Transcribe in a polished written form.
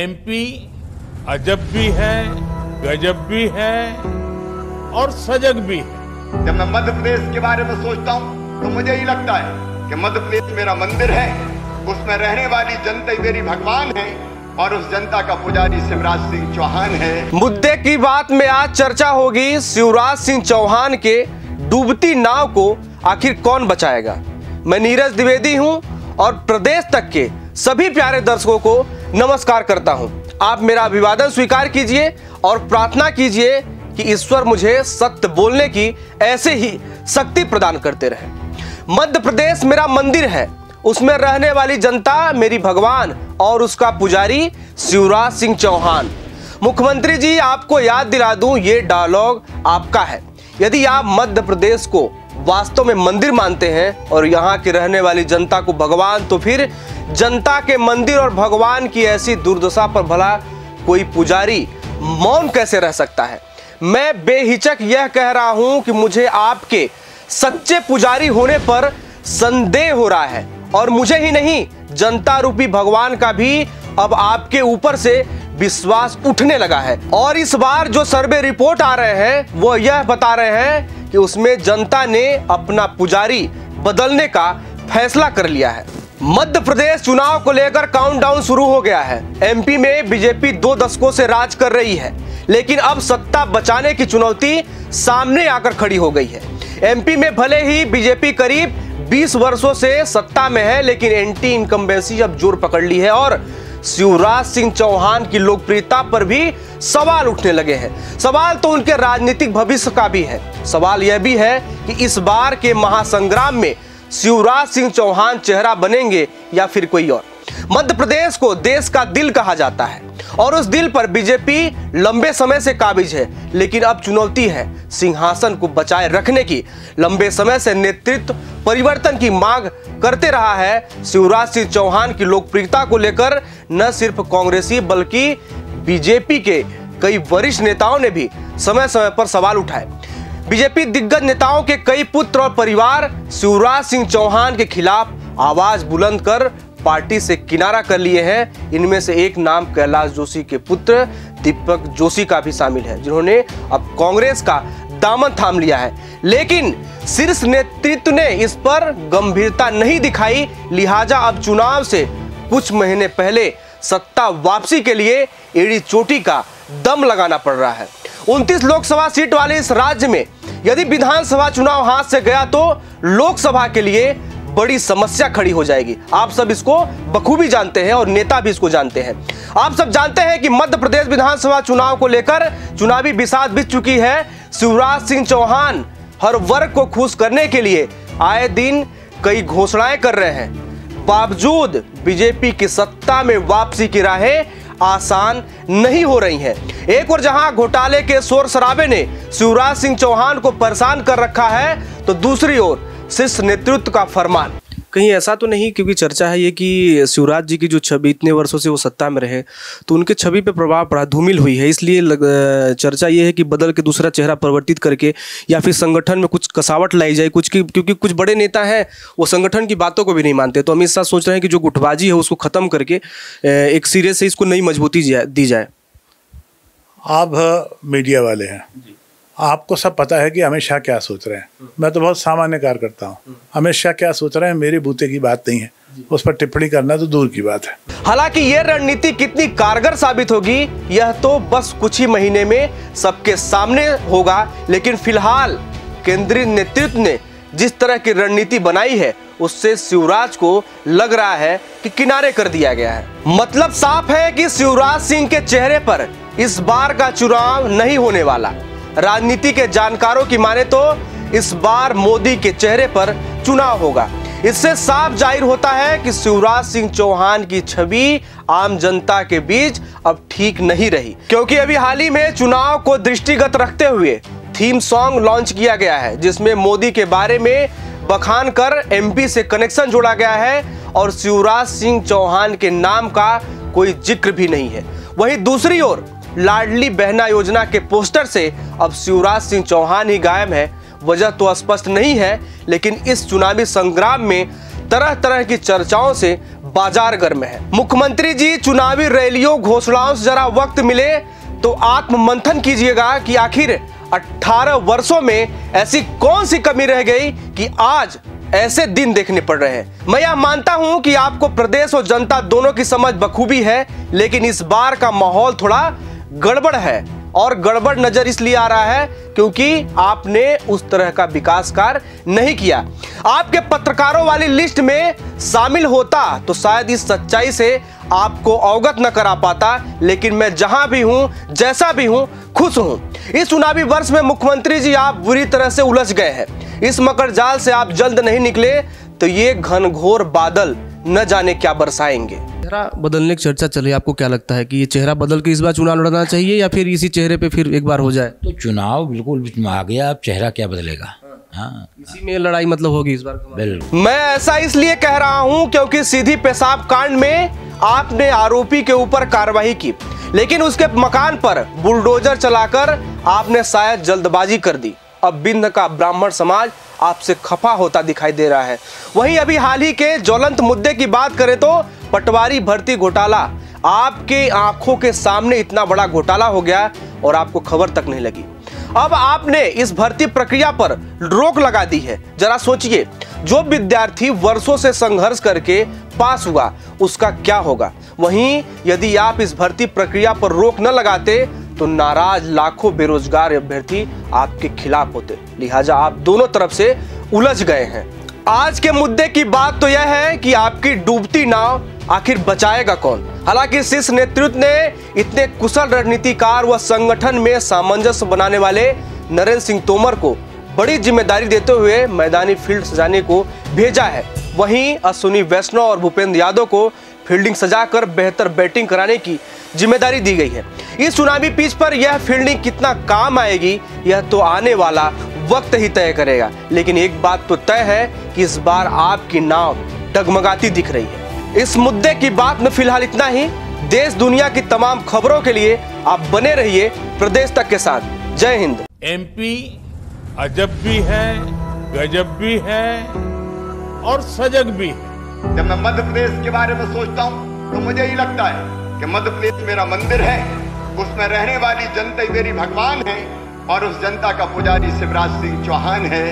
MP अजब भी है, गजब भी है और सजग भी है। जब मैं मध्य प्रदेश के बारे में सोचता हूँ तो मुझे ही लगता है कि मध्य प्रदेश मेरा मंदिर है, उसमें रहने वाली जनता मेरी भगवान है और उस जनता का पुजारी शिवराज सिंह चौहान है। मुद्दे की बात में आज चर्चा होगी। शिवराज सिंह चौहान के डूबती नाव को आखिर कौन बचाएगा। मैं नीरज द्विवेदी हूं और प्रदेश तक के सभी प्यारे दर्शकों को नमस्कार करता हूं। आप मेरा अभिवादन स्वीकार कीजिए और प्रार्थना कीजिए कि ईश्वर मुझे सत्य बोलने की ऐसे ही शक्ति प्रदान करते रहे। मध्य प्रदेश मेरा मंदिर है, उसमें रहने वाली जनता मेरी भगवान और उसका पुजारी शिवराज सिंह चौहान। मुख्यमंत्री जी, आपको याद दिला दूं, ये डायलॉग आपका है। यदि आप मध्य प्रदेश को वास्तव में मंदिर मानते हैं और यहाँ की रहने वाली जनता को भगवान, तो फिर जनता के मंदिर और भगवान की ऐसी दुर्दशा पर भला कोई पुजारी मौन कैसे रह सकता है। मैं बेहिचक यह कह रहा हूं कि मुझे आपके सच्चे पुजारी होने पर संदेह हो रहा है और मुझे ही नहीं, जनता रूपी भगवान का भी अब आपके ऊपर से विश्वास उठने लगा है। और इस बार जो सर्वे रिपोर्ट आ रहे हैं वो यह बता रहे हैं कि उसमें जनता ने अपना पुजारी बदलने का फैसला कर लिया है। मध्य प्रदेश चुनाव को लेकर काउंटडाउन शुरू हो गया है। एमपी में बीजेपी 2 दशकों से राज कर रही है, लेकिन अब सत्ता बचाने की चुनौती सामने आकर खड़ी हो गई है। एमपी में भले ही बीजेपी करीब 20 वर्षों से सत्ता में है, लेकिन एंटी इनकम्बेंसी अब जोर पकड़ ली है और शिवराज सिंह चौहान की लोकप्रियता पर भी सवाल उठने लगे हैं। सवाल तो उनके राजनीतिक भविष्य का भी है। सवाल यह भी है कि इस बार के महासंग्राम में शिवराज सिंह चौहान चेहरा बनेंगे या फिर कोई और। मध्य प्रदेश को देश का दिल कहा जाता है और उस दिल पर बीजेपी लंबे समय से काबिज है, लेकिन अब चुनौती है सिंहासन को बचाए रखने की। लंबे समय से नेतृत्व परिवर्तन की मांग करते रहा है शिवराज सिंह चौहान की लोकप्रियता को लेकर न सिर्फ कांग्रेसी बल्कि बीजेपी के कई वरिष्ठ नेताओं ने भी समय समय पर सवाल उठाए। बीजेपी दिग्गज नेताओं के कई पुत्र और परिवार शिवराज सिंह चौहान के खिलाफ आवाज बुलंद कर पार्टी से किनारा कर लिए हैं। इनमें से एक नाम कैलाश जोशी के पुत्र दीपक जोशी का भी शामिल है, जिन्होंने अब कांग्रेस का दामन थाम लिया है। लेकिन शीर्ष नेतृत्व ने इस पर गंभीरता नहीं दिखाई, लिहाजा अब चुनाव से कुछ महीने पहले सत्ता वापसी के लिए एड़ी चोटी का दम लगाना पड़ रहा है। 29 लोकसभा सीट वाले इस राज्य में यदि विधानसभा चुनाव हाथ से गया तो लोकसभा के लिए बड़ी समस्या खड़ी हो जाएगी। आप सब इसको बखूबी जानते हैं और नेता भी इसको जानते हैं। आप सब जानते हैं कि मध्य प्रदेश विधानसभा चुनाव को लेकर चुनावी बिसात बिछ चुकी है। शिवराज सिंह चौहान हर वर्ग को खुश करने के लिए आए दिन कई घोषणाएं कर रहे हैं। बावजूद बीजेपी की सत्ता में वापसी की राहें आसान नहीं हो रही हैं। एक और जहां घोटाले के शोर शराबे ने शिवराज सिंह चौहान को परेशान कर रखा है, तो दूसरी ओर शीर्ष नेतृत्व का फरमान। कहीं ऐसा तो नहीं, क्योंकि चर्चा है ये कि शिवराज जी की जो छवि, इतने वर्षों से वो सत्ता में रहे तो उनके छवि पे प्रभाव पड़ा, धूमिल हुई है। इसलिए चर्चा ये है कि बदल के दूसरा चेहरा परिवर्तित करके या फिर संगठन में कुछ कसावट लाई जाए कुछ की, क्योंकि कुछ बड़े नेता हैं वो संगठन की बातों को भी नहीं मानते। तो अमित शाह सोच रहे हैं कि जो गुटबाजी है उसको ख़त्म करके एक सिरे से इसको नई मजबूती दी जाए। आप मीडिया वाले हैं, आपको सब पता है कि अमित शाह क्या सोच रहे हैं। मैं तो बहुत सामान्य कार्यकर्ता हूँ। अमित शाह क्या सोच रहे हैं मेरे बूते की बात नहीं है, उस पर टिप्पणी करना तो दूर की बात है। हालांकि यह रणनीति कितनी कारगर साबित होगी यह तो बस कुछ ही महीने में सबके सामने होगा। लेकिन फिलहाल केंद्रीय नेतृत्व ने जिस तरह की रणनीति बनाई है उससे शिवराज को लग रहा है कि किनारे कर दिया गया है। मतलब साफ है कि शिवराज सिंह के चेहरे पर इस बार का चुनाव नहीं होने वाला। राजनीति के जानकारों की माने तो इस बार मोदी के चेहरे पर चुनाव होगा। इससे साफ जाहिर होता है कि शिवराज सिंह चौहान की छवि आम जनता के बीच अब ठीक नहीं रही, क्योंकि अभी हाल ही में चुनाव को दृष्टिगत रखते हुए थीम सॉन्ग लॉन्च किया गया है, जिसमें मोदी के बारे में बखान कर एमपी से कनेक्शन जोड़ा गया है और शिवराज सिंह चौहान के नाम का कोई जिक्र भी नहीं है। वहीं दूसरी ओर लाडली बहना योजना के पोस्टर से अब शिवराज सिंह चौहान ही गायब है। वजह तो स्पष्ट नहीं है, लेकिन इस चुनावी संग्राम में तरह तरह की चर्चाओं से बाजार गर्म है। मुख्यमंत्री जी, चुनावी रैलियों घोषणाओं से जरा वक्त मिले तो आत्ममंथन कीजिएगा कि आखिर 18 वर्षों में ऐसी कौन सी कमी रह गई कि आज ऐसे दिन देखने पड़ रहे हैं। मैं यह मानता हूं कि आपको प्रदेश और जनता दोनों की समझ बखूबी है, लेकिन इस बार का माहौल थोड़ा गड़बड़ है। और गड़बड़ नजर इसलिए आ रहा है क्योंकि आपने उस तरह का विकास कार्य नहीं किया। आपके पत्रकारों वाली लिस्ट में शामिल होता तो शायद इस सच्चाई से आपको अवगत न करा पाता, लेकिन मैं जहां भी हूं, जैसा भी हूं, खुश हूं। इस चुनावी वर्ष में मुख्यमंत्री जी आप बुरी तरह से उलझ गए हैं। इस मकर जाल से आप जल्द नहीं निकले तो ये घनघोर बादल न जाने क्या बरसाएंगे। चेहरा बदलने की चर्चा चली, आपको क्या लगता है कि ये चेहरा बदल के इस बार चुनाव लड़ना चाहिए या फिर इसी चेहरे पे फिर एक बार हो जाए? तो चुनाव बिल्कुल आ गया, अब चेहरा क्या बदलेगा? हाँ, इसी में लड़ाई मतलब होगी इस बार। बिल्कुल। मैं ऐसा इसलिए कह रहा हूं क्योंकि सीधी पेशाब कांड में आपने आरोपी के ऊपर कार्रवाई की, लेकिन उसके मकान पर बुलडोजर चलाकर आपने शायद जल्दबाजी कर दी। अब बिंद का ब्राह्मण समाज आपसे खफा होता दिखाई दे रहा है। वहीं अभी हाल ही के ज्वलंत मुद्दे की बात करें तो पटवारी भर्ती घोटाला आपके आंखों के सामने इतना बड़ा घोटाला हो गया और आपको खबर तक नहीं लगी। अब आपने इस भर्ती प्रक्रिया पर रोक लगा दी है। जरा सोचिए, जो विद्यार्थी वर्षों से संघर्ष करके पास हुआ उसका क्या होगा। वहीं यदि आप इस भर्ती प्रक्रिया पर रोक न लगाते तो नाराज लाखों बेरोजगार अभ्यर्थी आपके खिलाफ होते। लिहाजा आप दोनों तरफ से उलझ गए हैं। आज के मुद्दे की बात तो यह है कि आपकी डूबती नाव आखिर बचाएगा कौन। हालांकि शीर्ष नेतृत्व ने इतने कुशल रणनीतिकार व संगठन में सामंजस्य बनाने वाले नरेंद्र सिंह तोमर को बड़ी जिम्मेदारी देते हुए मैदानी फील्ड सजाने को भेजा है। वहीं अश्विनी वैष्णव और भूपेंद्र यादव को फील्डिंग सजाकर बेहतर बैटिंग कराने की जिम्मेदारी दी गई है। इस चुनावी पिच पर यह फील्डिंग कितना काम आएगी यह तो आने वाला वक्त ही तय करेगा, लेकिन एक बात तो तय है कि इस बार आपकी नाव डगमगाती दिख रही है। इस मुद्दे की बात में फिलहाल इतना ही। देश दुनिया की तमाम खबरों के लिए आप बने रहिए प्रदेश तक के साथ। जय हिंद। एमपी अजब भी है, गजब भी है और सजग भी है। जब मैं मध्य प्रदेश के बारे में सोचता हूँ तो मुझे ही लगता है कि मध्य प्रदेश मेरा मंदिर है, उसमें रहने वाली जनता मेरी भगवान है और उस जनता का पुजारी शिवराज सिंह चौहान है।